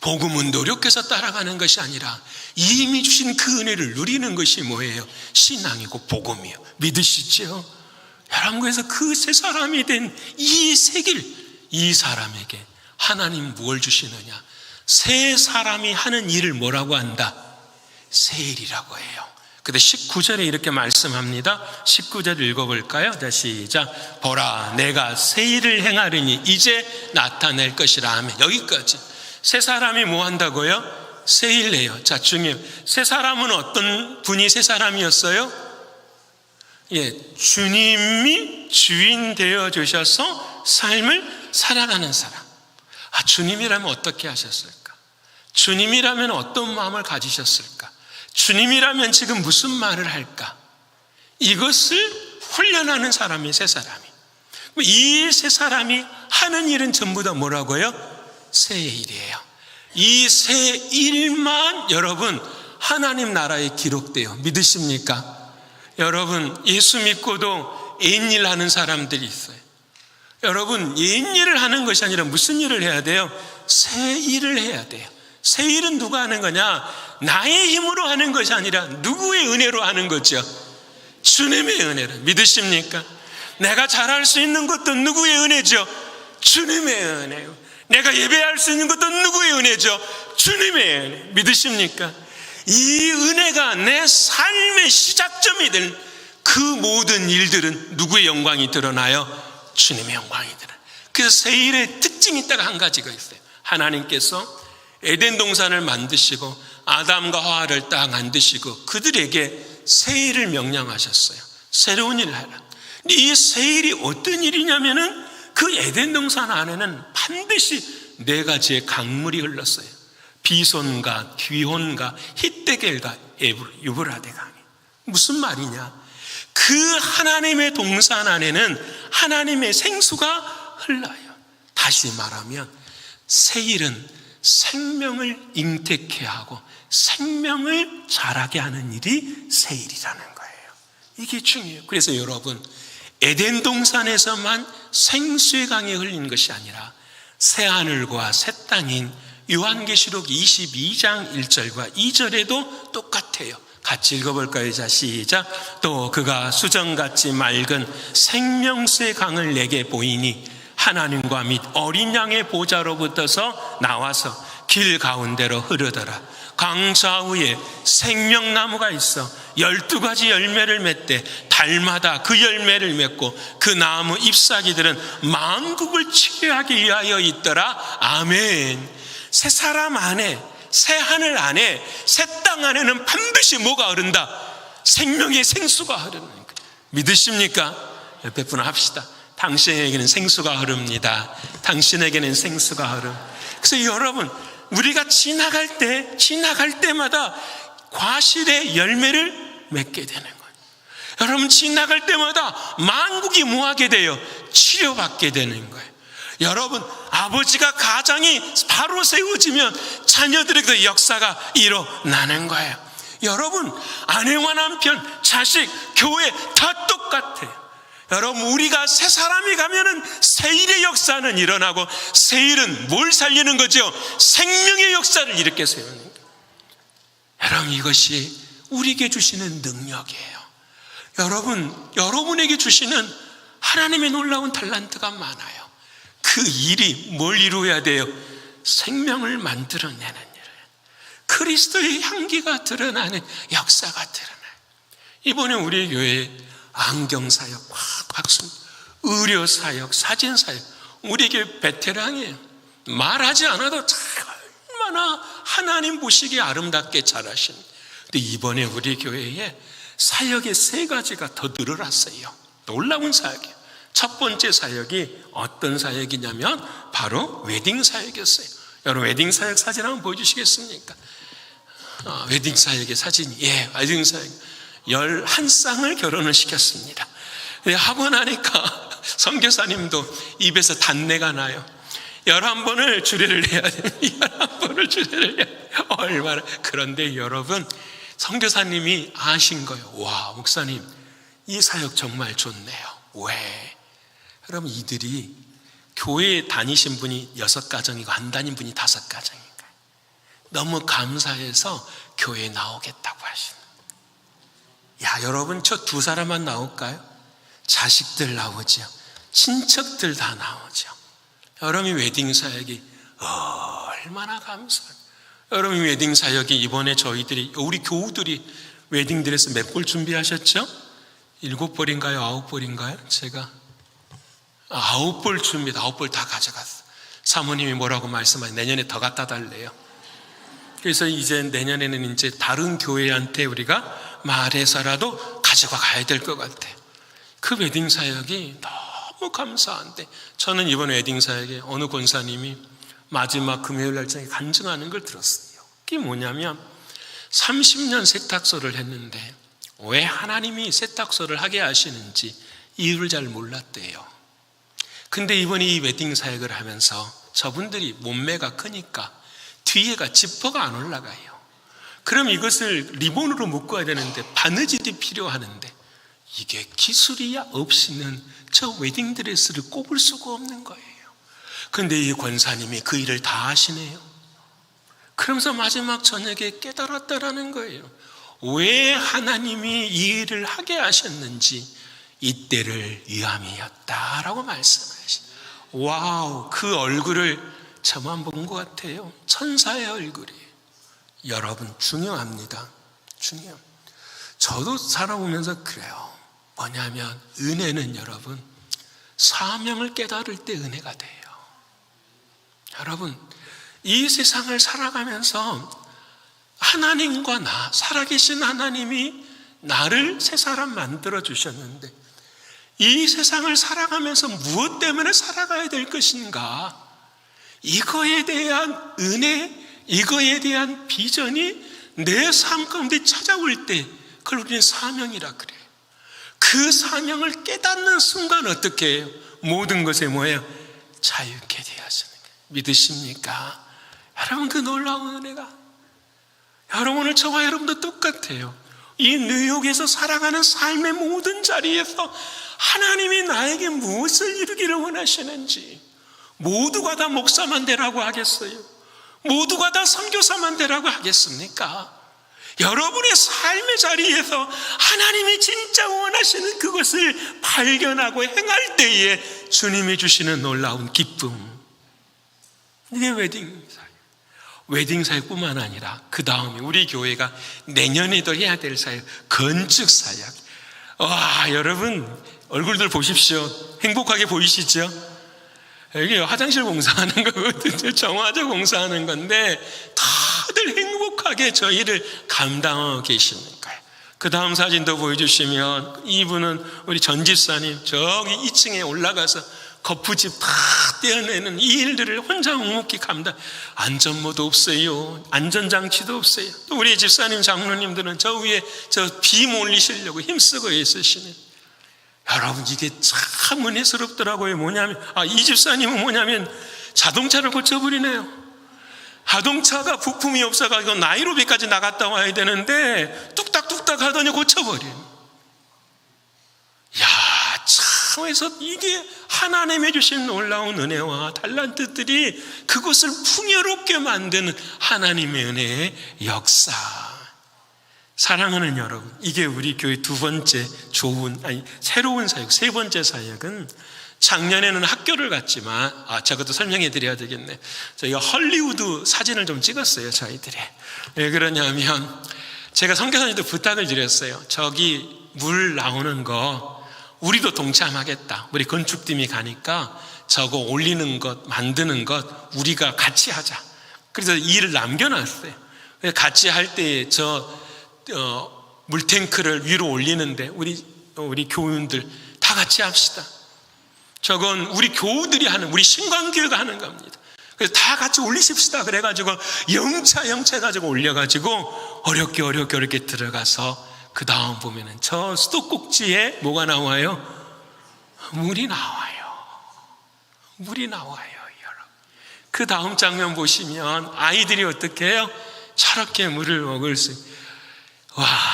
복음은 노력해서 따라가는 것이 아니라 이미 주신 그 은혜를 누리는 것이 뭐예요? 신앙이고 복음이에요. 믿으시죠? 여러분, 그래서 그 새 사람이 된 이 새길, 이 사람에게 하나님 무엇을 주시느냐? 새 사람이 하는 일을 뭐라고 한다? 세일이라고 해요. 근데 19절에 이렇게 말씀합니다. 19절 읽어볼까요? 자, 시작. 보라, 내가 새 일을 행하리니 이제 나타낼 것이라 하면, 여기까지. 새 사람이 뭐 한다고요? 새 일을 해요. 자, 중요해요. 새 사람은 어떤 분이 새 사람이었어요? 주님이 주인 되어 주셔서 삶을 살아가는 사람. 주님이라면 어떻게 하셨을까? 주님이라면 어떤 마음을 가지셨을까? 주님이라면 지금 무슨 말을 할까? 이것을 훈련하는 사람이 새 사람이. 이 새 사람이 하는 일은 전부 다 뭐라고요? 새 일이에요. 이 새 일만 여러분 하나님 나라에 기록돼요. 믿으십니까? 여러분, 예수 믿고도 옛일 하는 사람들이 있어요. 여러분, 옛일을 하는 것이 아니라 무슨 일을 해야 돼요? 새 일을 해야 돼요. 새 일은 누가 하는 거냐? 나의 힘으로 하는 것이 아니라 누구의 은혜로 하는 거죠? 주님의 은혜로. 믿으십니까? 내가 잘할 수 있는 것도 누구의 은혜죠? 주님의 은혜요. 내가 예배할 수 있는 것도 누구의 은혜죠? 주님의 은혜. 믿으십니까? 이 은혜가 내 삶의 시작점이 된 그 모든 일들은 누구의 영광이 드러나요? 주님의 영광이 드러나요. 그래서 새 일의 특징이 딱 한 가지가 있어요. 하나님께서 에덴 동산을 만드시고 아담과 하와를 딱 만드시고 그들에게 새 일을 명령하셨어요. 새로운 일을 하라. 이 새 일이 어떤 일이냐면은 그 에덴 동산 안에는 반드시 4가지의 강물이 흘렀어요. 비손과 귀혼과 히데겔과 유브라데가. 무슨 말이냐? 그 하나님의 동산 안에는 하나님의 생수가 흘러요. 다시 말하면 새 일은 생명을 잉태케 하고 생명을 자라게 하는 일이 새 일이라는 거예요. 이게 중요해요. 그래서 여러분, 에덴 동산에서만 생수의 강이 흘린 것이 아니라 새 하늘과 새 땅인 요한계시록 22장 1절과 2절에도 똑같아요. 같이 읽어볼까요? 자, 시작. 또 그가 수정같이 맑은 생명수의 강을 내게 보이니 하나님과 및 어린 양의 보좌로부터서 나와서 길 가운데로 흐르더라. 강 좌우에 생명나무가 있어 12가지 열매를 맺되 달마다 그 열매를 맺고 그 나무 잎사귀들은 만국을 치유하기 위하여 있더라. 아멘. 새 사람 안에, 새 하늘 안에, 새 땅 안에는 반드시 뭐가 흐른다? 생명의 생수가 흐르는 거예요. 믿으십니까? 옆에 분을 합시다. 당신에게는 생수가 흐릅니다. 당신에게는 생수가 흐름. 그래서 여러분, 우리가 지나갈 때마다 과실의 열매를 맺게 되는 거예요. 여러분 지나갈 때마다 만국이 뭐하게 돼요? 치료받게 되는 거예요. 여러분 아버지가 가장이 바로 세워지면 자녀들에게도 역사가 일어나는 거예요. 여러분 아내와 남편, 자식, 교회 다 똑같아요. 여러분 우리가 새 사람이 가면은 새 일의 역사는 일어나고, 새 일은 뭘 살리는 거죠? 생명의 역사를 일으켜 세우는 거예요. 여러분 이것이 우리에게 주시는 능력이에요. 여러분에게 주시는 하나님의 놀라운 달란트가 많아요. 그 일이 뭘 이루어야 돼요? 생명을 만들어내는 일, 그리스도의 향기가 드러나는 역사가 드러나요. 이번에 우리 교회에 안경사역, 의료사역, 사진사역, 우리 교회 베테랑이에요. 말하지 않아도 얼마나 하나님 보시기에 아름답게 잘하신. 근데 이번에 우리 교회에 사역의 3가지가 더 늘어났어요. 놀라운 사역이에요. 첫 번째 사역이 어떤 사역이냐면 바로 웨딩 사역이었어요. 여러분 웨딩 사역 사진 한번 보여주시겠습니까? 웨딩 사역의 사진이, 웨딩 사역 11쌍을 결혼을 시켰습니다. 하고 나니까 선교사님도 입에서 단내가 나요. 11번을 주례를 해야 됩니다. 11번을 주례를 해야 돼요. 얼마나. 그런데 여러분 선교사님이 아신 거예요. 와, 목사님 이 사역 정말 좋네요. 왜? 여러분 이들이 교회에 다니신 분이 6가정이고 안 다닌 분이 5가정인가요? 너무 감사해서 교회에 나오겠다고 하시는. 야, 여러분 저 2사람만 나올까요? 자식들 나오죠. 친척들 다 나오죠. 여러분 웨딩 사역이 얼마나 감사해요. 여러분 웨딩 사역이 이번에 저희들이, 우리 교우들이 웨딩 드레스 몇 벌 준비하셨죠? 7벌인가요? 9벌인가요? 제가 9벌 줍니다. 9벌 다 가져갔어요. 사모님이 뭐라고 말씀하시죠? 내년에 더 갖다 달래요. 그래서 이제 내년에는 이제 다른 교회한테 우리가 말해서라도 가져가 가야 될 것 같아요. 그 웨딩 사역이 너무 감사한데, 저는 이번 웨딩 사역에 어느 권사님이 마지막 금요일 날짜에 간증하는 걸 들었어요. 그게 뭐냐면 30년 세탁소를 했는데 왜 하나님이 세탁소를 하게 하시는지 이유를 잘 몰랐대요. 근데 이번에 이 웨딩 사역을 하면서 저분들이 몸매가 크니까 뒤에가 지퍼가 안 올라가요. 그럼 이것을 리본으로 묶어야 되는데 바느질이 필요하는데 이게 기술이야 없이는 저 웨딩드레스를 꼽을 수가 없는 거예요. 근데 이 권사님이 그 일을 다 하시네요. 그러면서 마지막 저녁에 깨달았다라는 거예요. 왜 하나님이 이 일을 하게 하셨는지 이때를 위함이었다라고 말씀하시죠. 와우, 그 얼굴을 저만 본 것 같아요. 천사의 얼굴이에요. 여러분 중요합니다. 중요합니다. 저도 살아오면서 그래요. 뭐냐면 은혜는 여러분 사명을 깨달을 때 은혜가 돼요. 여러분 이 세상을 살아가면서 하나님과 나, 살아계신 하나님이 나를 새 사람 만들어 주셨는데 이 세상을 살아가면서 무엇 때문에 살아가야 될 것인가, 이거에 대한 은혜, 이거에 대한 비전이 내 삶 가운데 찾아올 때 그걸 우리는 사명이라 그래요. 그 사명을 깨닫는 순간 어떻게 해요? 모든 것에 뭐예요? 자유케 되어지는 거예요. 믿으십니까? 여러분 그 놀라운 은혜가, 여러분 오늘 저와 여러분도 똑같아요. 이 뉴욕에서 살아가는 삶의 모든 자리에서 하나님이 나에게 무엇을 이루기를 원하시는지, 모두가 다 목사만 되라고 하겠어요? 모두가 다 선교사만 되라고 하겠습니까? 여러분의 삶의 자리에서 하나님이 진짜 원하시는 그것을 발견하고 행할 때에 주님이 주시는 놀라운 기쁨, 이게 웨딩 사역. 웨딩 사역뿐만 아니라 그 다음에 우리 교회가 내년에도 해야 될 사역, 건축 사역. 와, 여러분 얼굴들 보십시오. 행복하게 보이시죠? 여기 화장실 공사하는 거거든요. 정화조 공사하는 건데 다들 행복하게 저희를 감당하고 계시는 거예요. 그 다음 사진도 보여주시면 이분은 우리 전 집사님 저기 2층에 올라가서 거푸집 다 떼어내는 이 일들을 혼자 묵묵히 감당. 안전모도 없어요. 안전장치도 없어요. 또 우리 집사님, 장로님들은 저 위에 저 비 몰리시려고 힘쓰고 있으시네. 여러분, 이게 참 은혜스럽더라고요. 이 집사님은 뭐냐면 자동차를 고쳐버리네요. 자동차가 부품이 없어가지고 나이로비까지 나갔다 와야 되는데 뚝딱뚝딱 하더니 고쳐버려요. 그래서 이게 하나님이 주신 놀라운 은혜와 달란트들이 그것을 풍요롭게 만드는 하나님의 은혜의 역사. 사랑하는 여러분, 이게 우리 교회 두 번째 새로운 사역, 세 번째 사역은 작년에는 학교를 갔지만 저것도 설명해 드려야 되겠네. 저희가 헐리우드 사진을 좀 찍었어요, 저희들이. 왜 그러냐면 제가 선교사님들 부탁을 드렸어요. 저기 물 나오는 거 우리도 동참하겠다. 우리 건축팀이 가니까 저거 올리는 것, 만드는 것 우리가 같이 하자. 그래서 일을 남겨놨어요. 같이 할 때 물탱크를 위로 올리는데 우리 교우들 다 같이 합시다. 저건 우리 교우들이 하는, 우리 신광교회가 하는 겁니다. 그래서 다 같이 올리십시다. 그래가지고 영차 해가지고 올려가지고 어렵게 들어가서 그 다음 보면은 저 수도꼭지에 뭐가 나와요? 물이 나와요. 여러분. 그 다음 장면 보시면 아이들이 어떻게 해요? 저렇게 물을 먹을 수.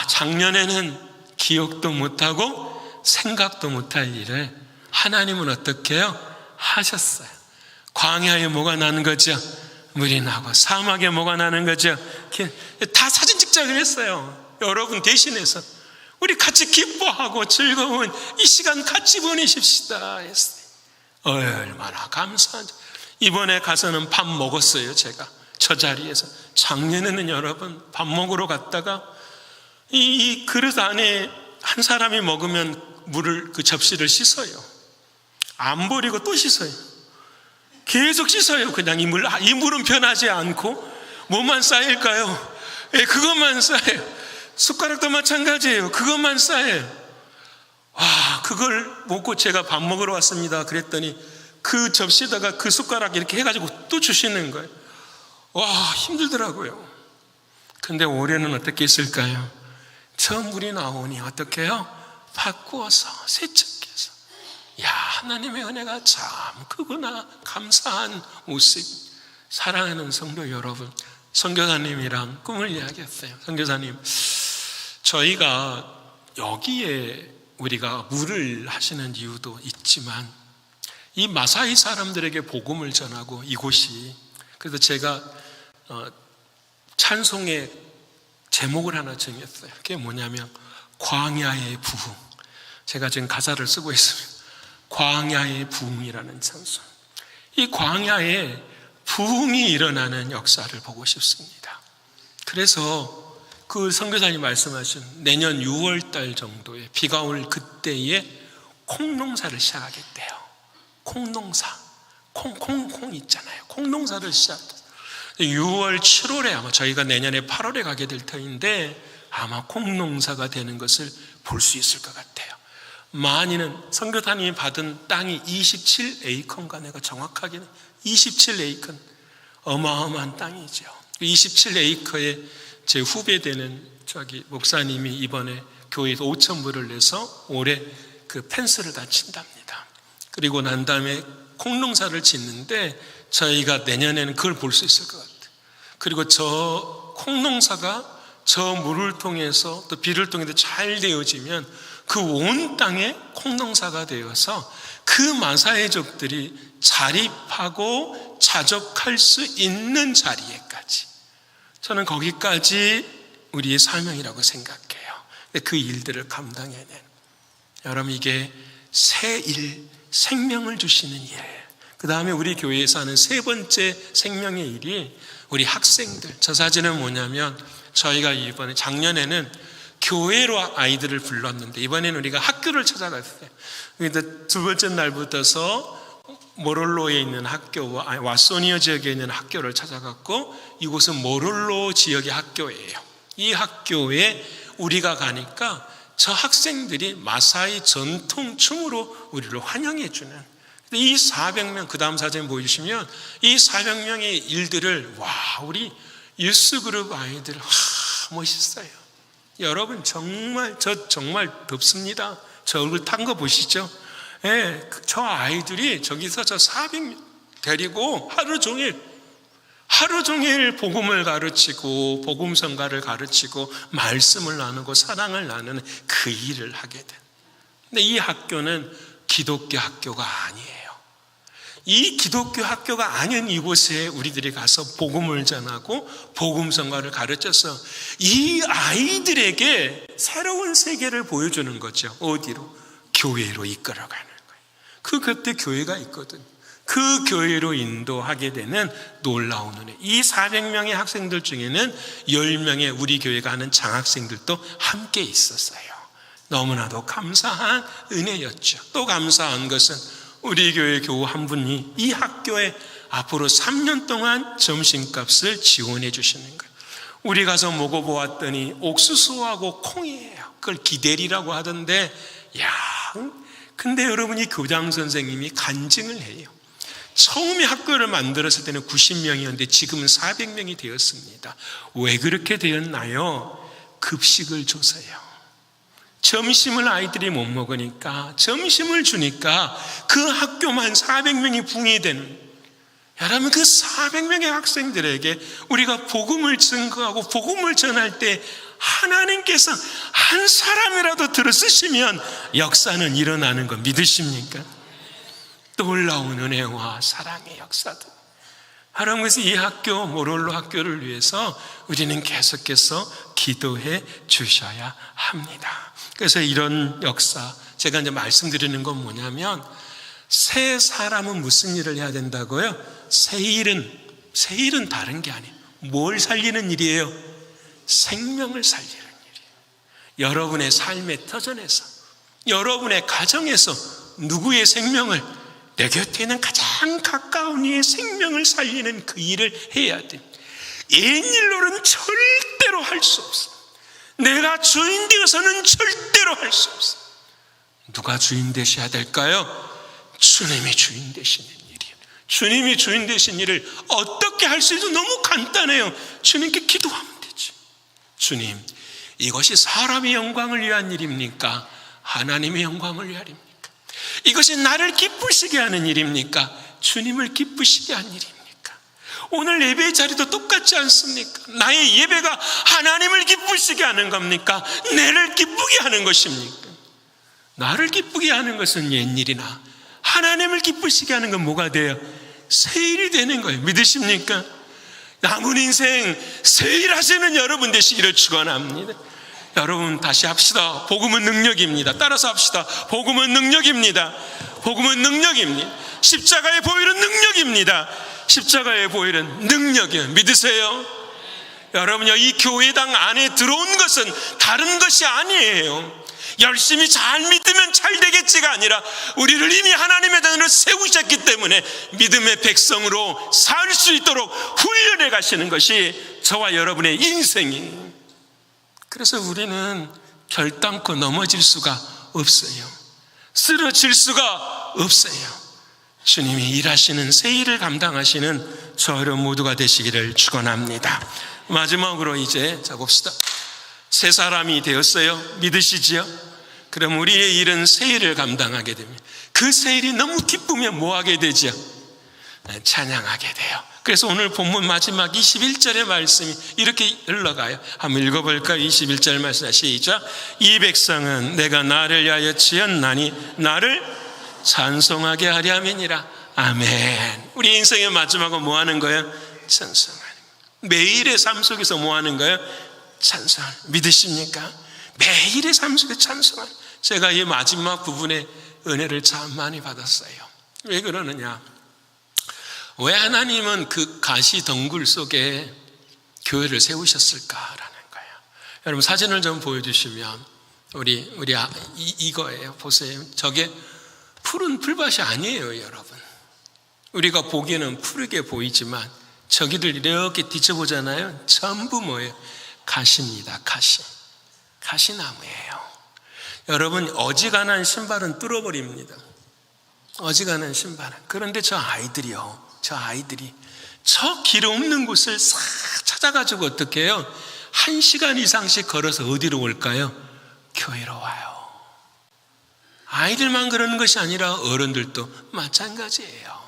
작년에는 기억도 못하고 생각도 못할 일을 하나님은 어떻게 해요? 하셨어요. 광야에 뭐가 나는 거죠? 물이 나고. 사막에 뭐가 나는 거죠? 다 사진 찍자 그랬어요. 여러분 대신해서 우리 같이 기뻐하고 즐거운 이 시간 같이 보내십시다 했어요. 얼마나 감사하죠. 이번에 가서는 밥 먹었어요. 제가 저 자리에서. 작년에는 여러분 밥 먹으러 갔다가 이 그릇 안에 한 사람이 먹으면 물을, 그 접시를 씻어요. 안 버리고 또 씻어요. 계속 씻어요. 그냥 이 물은 변하지 않고. 뭐만 쌓일까요? 그것만 쌓여요. 숟가락도 마찬가지예요. 그것만 쌓여요. 그걸 먹고 제가 밥 먹으러 왔습니다. 그랬더니 그 접시에다가 그 숟가락 이렇게 해가지고 또 주시는 거예요. 힘들더라고요. 근데 올해는 어떻게 했을까요? 저 물이 나오니 어떻게 해요? 바꾸어서 세척해서. 하나님의 은혜가 참 크구나. 감사한 모습. 사랑하는 성도 여러분, 선교사님이랑 꿈을 이야기했어요. 선교사님, 저희가 여기에 우리가 물을 하시는 이유도 있지만 이 마사이 사람들에게 복음을 전하고 이곳이, 그래서 제가 찬송의 제목을 하나 정했어요. 그게 뭐냐면 광야의 부흥. 제가 지금 가사를 쓰고 있습니다. 광야의 부흥이라는 찬송. 이 광야에 부흥이 일어나는 역사를 보고 싶습니다. 그래서 그 선교사님 말씀하신 내년 6월 달 정도에 비가 올 그때에 콩농사를 시작하겠대요. 콩농사. 콩 있잖아요. 콩농사를 시작했어요. 6월, 7월에 아마 저희가 내년에 8월에 가게 될 터인데 아마 콩농사가 되는 것을 볼 수 있을 것 같아요. 만이는 선교사님이 받은 땅이 27에이커인가, 내가 정확하게는 27에이커. 어마어마한 땅이죠. 27에이커에 제 후배 되는 목사님이 이번에 교회에서 5,000불을 내서 올해 그 펜스를 다 친답니다. 그리고 난 다음에 콩농사를 짓는데 저희가 내년에는 그걸 볼 수 있을 것 같아요. 그리고 저 콩농사가 저 물을 통해서 또 비를 통해서 잘 되어지면 그 온 땅에 콩농사가 되어서 그 마사회족들이 자립하고 자족할 수 있는 자리에까지, 저는 거기까지 우리의 사명이라고 생각해요. 그 일들을 감당해낸, 여러분, 이게 새 일, 생명을 주시는 일. 그 다음에 우리 교회에서 하는 세 번째 생명의 일이 우리 학생들. 저 사진은 뭐냐면 저희가 이번에 작년에는 교회로 아이들을 불렀는데 이번에는 우리가 학교를 찾아갔어요. 그런데 두 번째 날부터서 모롤로에 있는 학교와 왓소니어 지역에 있는 학교를 찾아갔고, 이곳은 모롤로 지역의 학교예요. 이 학교에 우리가 가니까 저 학생들이 마사이 전통춤으로 우리를 환영해 주는, 이 400명, 그 다음 사진 보여주시면 이 400명의 일들을, 우리 유스그룹 아이들, 멋있어요. 여러분, 저 정말 덥습니다. 저 얼굴 탄 거 보시죠? 예, 저 아이들이 저기서 저 400명 데리고 하루 종일 복음을 가르치고, 복음성가를 가르치고, 말씀을 나누고, 사랑을 나누는 그 일을 하게 돼. 근데 이 학교는 기독교 학교가 아니에요. 이 기독교 학교가 아닌 이곳에 우리들이 가서 복음을 전하고 복음성가를 가르쳐서 이 아이들에게 새로운 세계를 보여주는 거죠. 어디로? 교회로 이끌어가는 거예요. 그때 교회가 있거든. 그 교회로 인도하게 되는 놀라운 은혜. 이 400명의 학생들 중에는 10명의 우리 교회가 하는 장학생들도 함께 있었어요. 너무나도 감사한 은혜였죠. 또 감사한 것은 우리 교회 교우 한 분이 이 학교에 앞으로 3년 동안 점심값을 지원해 주시는 거예요. 우리 가서 먹어보았더니 옥수수하고 콩이에요. 그걸 기대리라고 하던데, 근데 여러분이 교장 선생님이 간증을 해요. 처음에 학교를 만들었을 때는 90명이었는데 지금은 400명이 되었습니다. 왜 그렇게 되었나요? 급식을 줘서요. 점심을 아이들이 못 먹으니까 점심을 주니까 그 학교만 400명이 붕이 되는. 여러분, 그 400명의 학생들에게 우리가 복음을 증거하고 복음을 전할 때 하나님께서 한 사람이라도 들어쓰시면 역사는 일어나는 거 믿으십니까? 놀라운 은혜와 사랑의 역사들. 여러분, 그래서 이 학교, 모롤로 학교를 위해서 우리는 계속해서 기도해 주셔야 합니다. 그래서 이런 역사, 제가 이제 말씀드리는 건 뭐냐면, 새 사람은 무슨 일을 해야 된다고요? 새 일은 다른 게 아니에요. 뭘 살리는 일이에요? 생명을 살리는 일이에요. 여러분의 삶의 터전에서, 여러분의 가정에서 누구의 생명을, 내 곁에 있는 가장 가까운 이의 생명을 살리는 그 일을 해야 돼. 옛일로는 절대로 할 수 없어. 내가 주인 되어서는 절대로 할 수 없어. 누가 주인 되셔야 될까요? 주님이 주인 되시는 일이에요. 주님이 주인 되신 일을 어떻게 할 수 있어? 너무 간단해요. 주님께 기도하면 되지. 주님, 이것이 사람의 영광을 위한 일입니까? 하나님의 영광을 위한 일입니까? 이것이 나를 기쁘시게 하는 일입니까? 주님을 기쁘시게 하는 일입니까? 오늘 예배의 자리도 똑같지 않습니까? 나의 예배가 하나님을 기쁘시게 하는 겁니까? 나를 기쁘게 하는 것입니까? 나를 기쁘게 하는 것은 옛일이나 하나님을 기쁘시게 하는 건 뭐가 돼요? 새일이 되는 거예요. 믿으십니까? 남은 인생 새일 하시는 여러분 되시기를 축원합니다. 여러분, 다시 합시다. 복음은 능력입니다. 따라서 합시다. 복음은 능력입니다. 복음은 능력입니다. 십자가의 보혈은 능력입니다. 십자가의 보혈은 능력이에요. 믿으세요? 여러분요, 이 교회당 안에 들어온 것은 다른 것이 아니에요. 열심히 잘 믿으면 잘 되겠지가 아니라 우리를 이미 하나님의 자녀로 세우셨기 때문에 믿음의 백성으로 살 수 있도록 훈련해 가시는 것이 저와 여러분의 인생이에요. 그래서 우리는 결단코 넘어질 수가 없어요. 쓰러질 수가 없어요. 주님이 일하시는 새 일을 감당하시는 저 여러분 모두가 되시기를 축원합니다. 마지막으로 이제 자 봅시다. 새 사람이 되었어요. 믿으시지요? 그럼 우리의 일은 새 일을 감당하게 됩니다. 그 새 일이 너무 기쁘면 뭐 하게 되죠? 찬양하게 돼요. 그래서 오늘 본문 마지막 21절의 말씀이 이렇게 흘러가요. 한번 읽어볼까요? 21절 말씀 시작. 이 백성은 내가 나를 위하여 지었나니 나를 찬송하게 하려 함이니라. 아멘. 우리 인생의 마지막은 뭐 하는 거예요? 찬송하는 거예요. 매일의 삶 속에서 뭐 하는 거예요? 찬송하는 거예요. 믿으십니까? 매일의 삶 속에서 찬송하는 거예요. 제가 이 마지막 부분에 은혜를 참 많이 받았어요. 왜 그러느냐? 왜 하나님은 그 가시 덩굴 속에 교회를 세우셨을까라는 거예요. 여러분, 사진을 좀 보여주시면 우리 이거예요. 보세요. 저게 푸른 풀밭이 아니에요, 여러분. 우리가 보기에는 푸르게 보이지만 저기들 이렇게 뒤쳐보잖아요. 전부 뭐예요? 가시입니다. 가시나무예요. 여러분, 어지간한 신발은 뚫어버립니다. 어지간한 신발. 그런데 저 아이들이 저 길 없는 곳을 싹 찾아가지고 어떻게 해요? 1시간 이상씩 걸어서 어디로 올까요? 교회로 와요. 아이들만 그러는 것이 아니라 어른들도 마찬가지예요.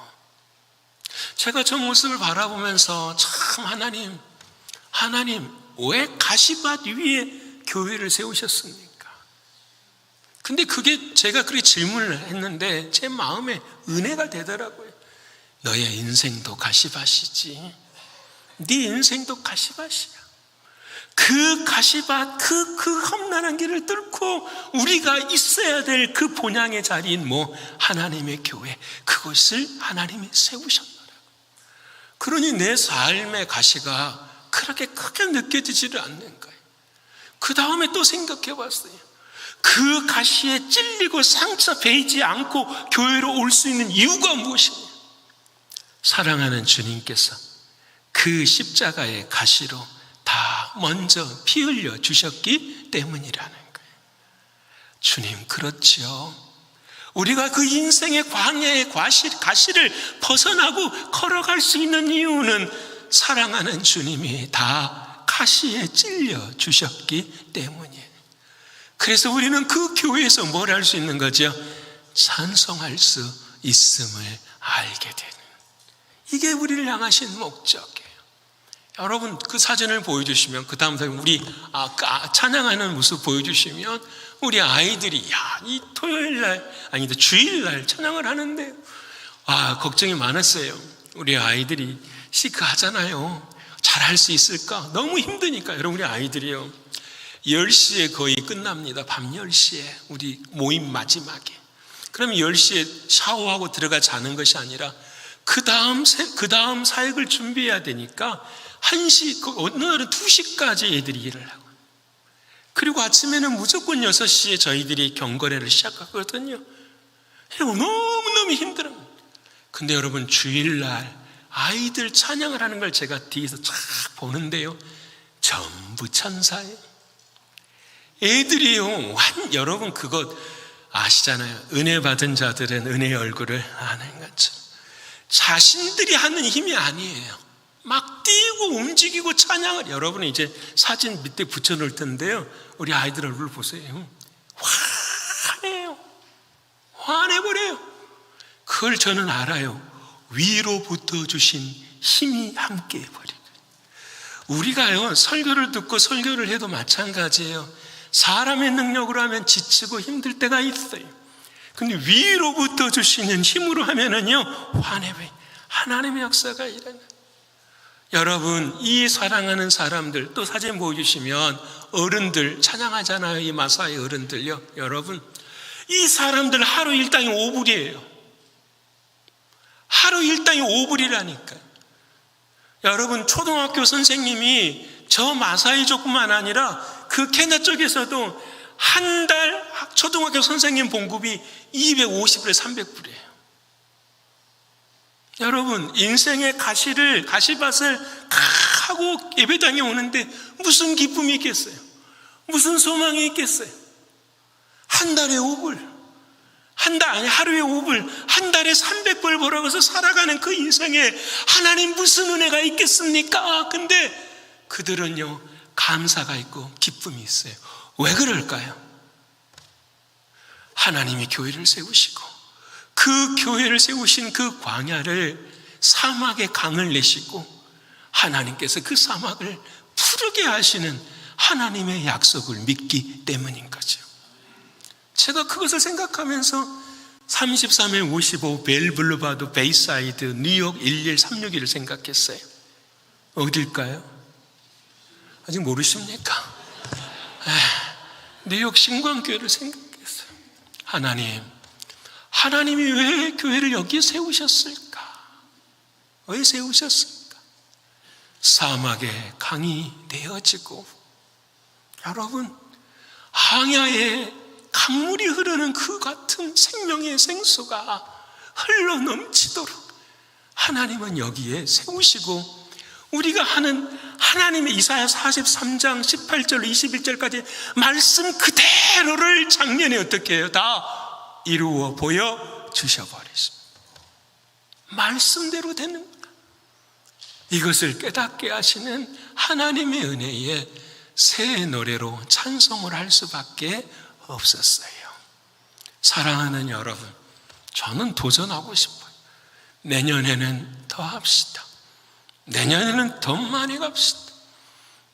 제가 저 모습을 바라보면서 참 하나님 왜 가시밭 위에 교회를 세우셨습니까? 근데 그게 제가 그렇게 질문을 했는데 제 마음에 은혜가 되더라고요. 너의 인생도 가시밭이지. 네 인생도 가시밭이야. 그 가시밭, 그 험난한 길을 뚫고 우리가 있어야 될 그 본향의 자리인 하나님의 교회, 그것을 하나님이 세우셨더라고요. 그러니 내 삶의 가시가 그렇게 크게 느껴지지를 않는 거예요. 그 다음에 또 생각해 봤어요. 그 가시에 찔리고 상처 베이지 않고 교회로 올 수 있는 이유가 무엇이냐? 사랑하는 주님께서 그 십자가의 가시로 다 먼저 피 흘려 주셨기 때문이라는 거예요. 주님, 그렇지요. 우리가 그 인생의 광야의 가시를 벗어나고 걸어갈 수 있는 이유는 사랑하는 주님이 다 가시에 찔려 주셨기 때문이에요. 그래서 우리는 그 교회에서 뭘 할 수 있는 거죠? 찬송할 수 있음을 알게 되는, 이게 우리를 향하신 목적이에요. 여러분, 그 사진을 보여주시면, 그 다음 우리 찬양하는 모습 보여주시면 우리 아이들이 이 토요일날 주일날 찬양을 하는데 걱정이 많았어요. 우리 아이들이 시크 하잖아요. 잘할 수 있을까? 너무 힘드니까. 여러분, 우리 아이들이요 10시에 거의 끝납니다. 밤 10시에 우리 모임 마지막에. 그러면 10시에 샤워하고 들어가 자는 것이 아니라 그 다음 사역을 준비해야 되니까 1시, 어느 날은 2시까지 애들이 일을 하고, 그리고 아침에는 무조건 6시에 저희들이 경거래를 시작하거든요. 너무너무 힘들어요. 근데 여러분, 주일날 아이들 찬양을 하는 걸 제가 뒤에서 쫙 보는데요, 전부 천사예요. 애들이요, 여러분 그거 아시잖아요. 은혜 받은 자들은 은혜의 얼굴을 아는 것처럼 자신들이 하는 힘이 아니에요. 막 뛰고 움직이고 찬양을, 여러분은 이제 사진 밑에 붙여놓을 텐데요, 우리 아이들 얼굴 보세요. 화내버려요. 그걸 저는 알아요. 위로부터 주신 힘이 함께 해버리고. 우리가요 설교를 듣고 설교를 해도 마찬가지예요. 사람의 능력으로 하면 지치고 힘들 때가 있어요. 근데 위로부터 주시는 힘으로 하면은요 화내버려요. 하나님의 역사가 일어나요. 여러분, 이 사랑하는 사람들, 또 사진 보여주시면 어른들 찬양하잖아요. 이 마사의 어른들요. 여러분, 이 사람들 하루 일당이 5불이에요. 하루 일당이 5불이라니까요. 여러분, 초등학교 선생님이 저 마사이족뿐만 아니라 그 케냐 쪽에서도 한 달 초등학교 선생님 봉급이 250불에 300불이에요. 여러분, 인생의 가시밭을 하고 예배당에 오는데 무슨 기쁨이 있겠어요? 무슨 소망이 있겠어요? 한 달에 5불, 하루에 5불, 한 달에 300불 벌어서 살아가는 그 인생에 하나님 무슨 은혜가 있겠습니까? 근데 그들은요 감사가 있고 기쁨이 있어요. 왜 그럴까요? 하나님이 교회를 세우시고 그 교회를 세우신 그 광야를 사막에 강을 내시고 하나님께서 그 사막을 푸르게 하시는 하나님의 약속을 믿기 때문인 거죠. 제가 그것을 생각하면서 33회 55 벨블루바드 베이사이드 뉴욕 11361을 생각했어요. 어딜까요? 아직 모르십니까? 뉴욕 신광교회를 생각했어요. 하나님이 왜 교회를 여기에 세우셨을까? 왜 세우셨을까? 사막에 강이 내어지고, 여러분, 항야에 강물이 흐르는 그 같은 생명의 생수가 흘러 넘치도록 하나님은 여기에 세우시고, 우리가 하는 하나님의 이사야 43장 18절 21절까지 말씀 그대로를 작년에 어떻게 해요? 다 이루어 보여 주셔버리십니다. 말씀대로 되는구나. 이것을 깨닫게 하시는 하나님의 은혜에 새 노래로 찬송을 할 수밖에 없었어요. 사랑하는 여러분, 저는 도전하고 싶어요. 내년에는 더 합시다. 내년에는 더 많이 갑시다.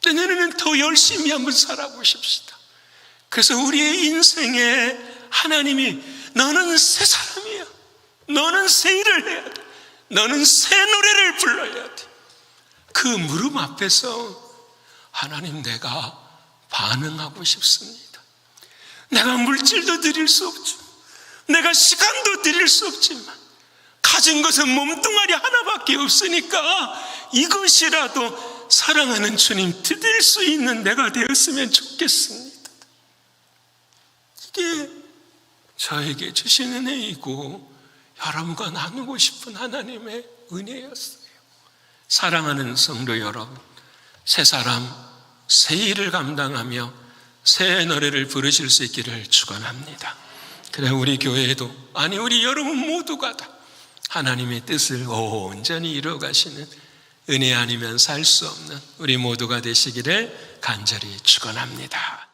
내년에는 더 열심히 한번 살아보십시다. 그래서 우리의 인생에 하나님이 너는 새 사람이야. 너는 새 일을 해야 돼. 너는 새 노래를 불러야 돼. 그 물음 앞에서 하나님, 내가 반응하고 싶습니다. 내가 물질도 드릴 수 없죠. 내가 시간도 드릴 수 없지만 가진 것은 몸뚱아리 하나밖에 없으니까 이것이라도 사랑하는 주님 드릴 수 있는 내가 되었으면 좋겠습니다. 이게 저에게 주신 은혜이고 여러분과 나누고 싶은 하나님의 은혜였어요. 사랑하는 성도 여러분, 새 사람, 새 일을 감당하며 새 노래를 부르실 수 있기를 축원합니다. 그래, 우리 교회에도, 아니 우리 여러분 모두가 다 하나님의 뜻을 온전히 이루어가시는 은혜 아니면 살 수 없는 우리 모두가 되시기를 간절히 축원합니다.